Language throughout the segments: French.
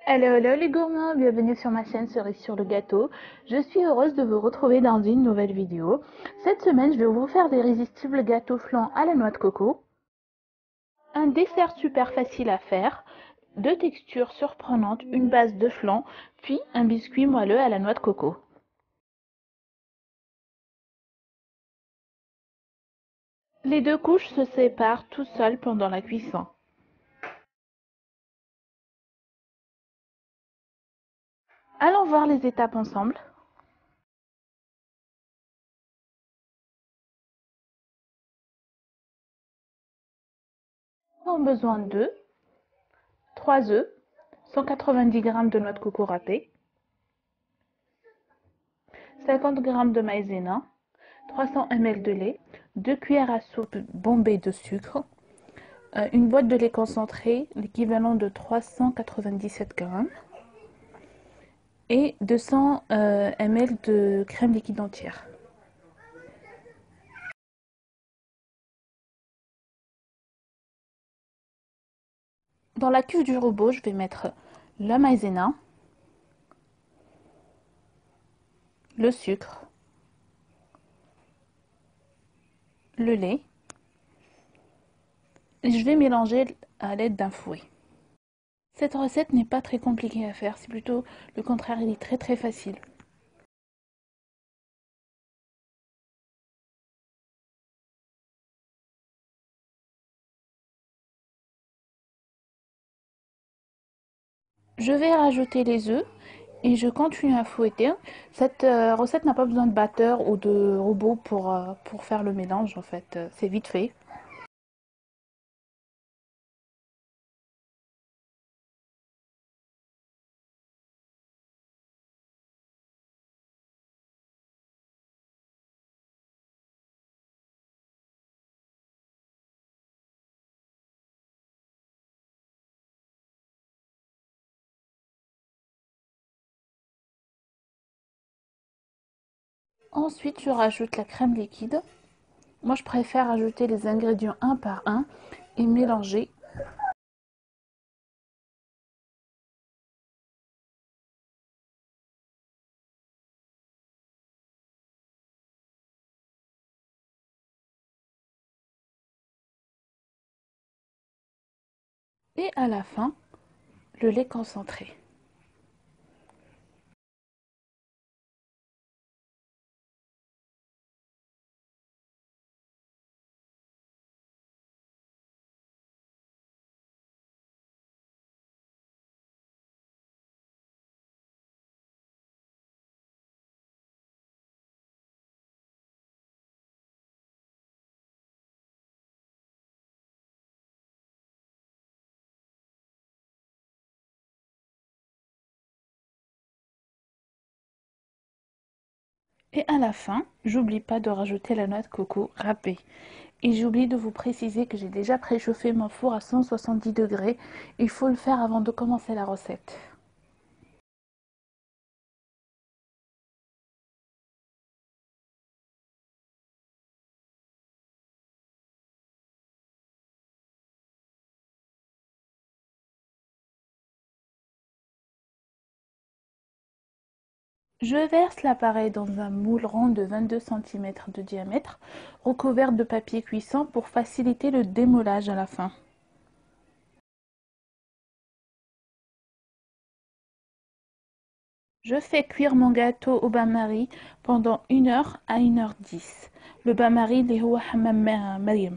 Hello les gourmands, bienvenue sur ma chaîne Cerise sur le gâteau. Je suis heureuse de vous retrouver dans une nouvelle vidéo. Cette semaine, je vais vous faire d'irrésistibles gâteaux flan à la noix de coco. Un dessert super facile à faire, de texture surprenante, une base de flan, puis un biscuit moelleux à la noix de coco. Les deux couches se séparent tout seules pendant la cuisson. Allons voir les étapes ensemble. On a besoin de 3 œufs, 190 g de noix de coco râpée, 50 g de maïzena, 300 ml de lait, 2 cuillères à soupe bombées de sucre, une boîte de lait concentré, l'équivalent de 397 g, et 200 ml de crème liquide entière. Dans la cuve du robot, je vais mettre la maïzena, le sucre, le lait, et je vais mélanger à l'aide d'un fouet. Cette recette n'est pas très compliquée à faire, c'est plutôt le contraire, il est très facile. Je vais rajouter les œufs et je continue à fouetter. Cette recette n'a pas besoin de batteur ou de robot pour faire le mélange en fait, c'est vite fait. Ensuite, je rajoute la crème liquide. Moi, je préfère ajouter les ingrédients un par un et mélanger. Et à la fin, le lait concentré. Et à la fin, j'oublie pas de rajouter la noix de coco râpée. Et j'oublie de vous préciser que j'ai déjà préchauffé mon four à 170 degrés. Il faut le faire avant de commencer la recette. Je verse l'appareil dans un moule rond de 22 cm de diamètre, recouvert de papier cuisson pour faciliter le démoulage à la fin. Je fais cuire mon gâteau au bain-marie pendant 1 heure à 1h10. Le bain-marie, اللي هو حمام مريم.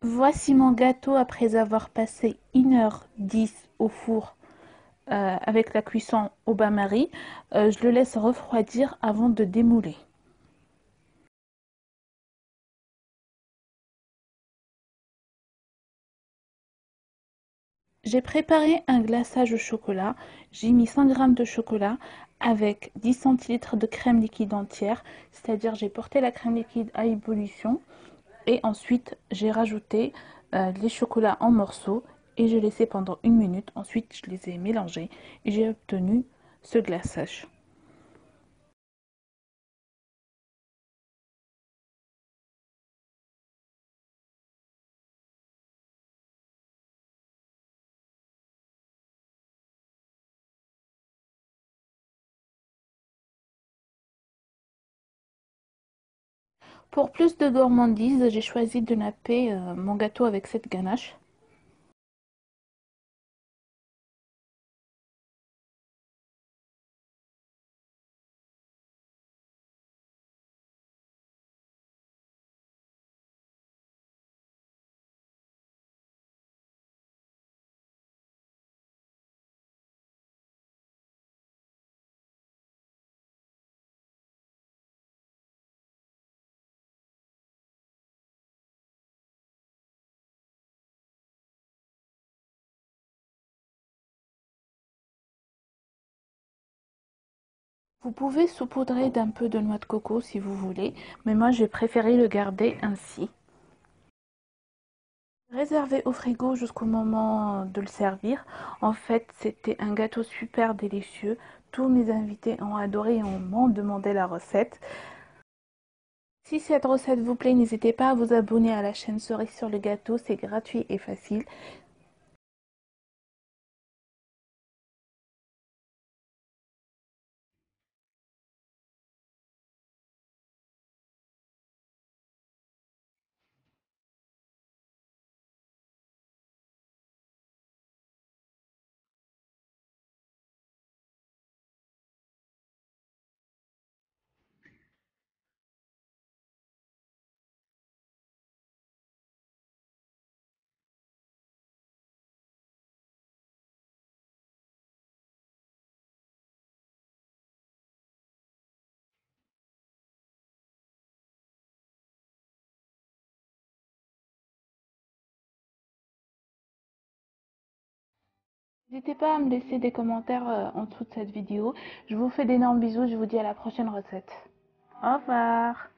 Voici mon gâteau après avoir passé 1h10 au four avec la cuisson au bain-marie. Je le laisse refroidir avant de démouler. J'ai préparé un glaçage au chocolat. J'ai mis 100 g de chocolat avec 10 centilitres de crème liquide entière, c'est-à-dire j'ai porté la crème liquide à ébullition et ensuite j'ai rajouté les chocolats en morceaux et je laissé pendant 1 minute. Ensuite, je les ai mélangés et j'ai obtenu ce glaçage. Pour plus de gourmandise, j'ai choisi de napper mon gâteau avec cette ganache. Vous pouvez saupoudrer d'un peu de noix de coco si vous voulez, mais moi j'ai préféré le garder ainsi. Réservé au frigo jusqu'au moment de le servir. En fait, c'était un gâteau super délicieux. Tous mes invités ont adoré et m'ont demandé la recette. Si cette recette vous plaît, n'hésitez pas à vous abonner à la chaîne Cerise sur le gâteau, c'est gratuit et facile. N'hésitez pas à me laisser des commentaires en dessous de cette vidéo. Je vous fais d'énormes bisous, je vous dis à la prochaine recette. Au revoir.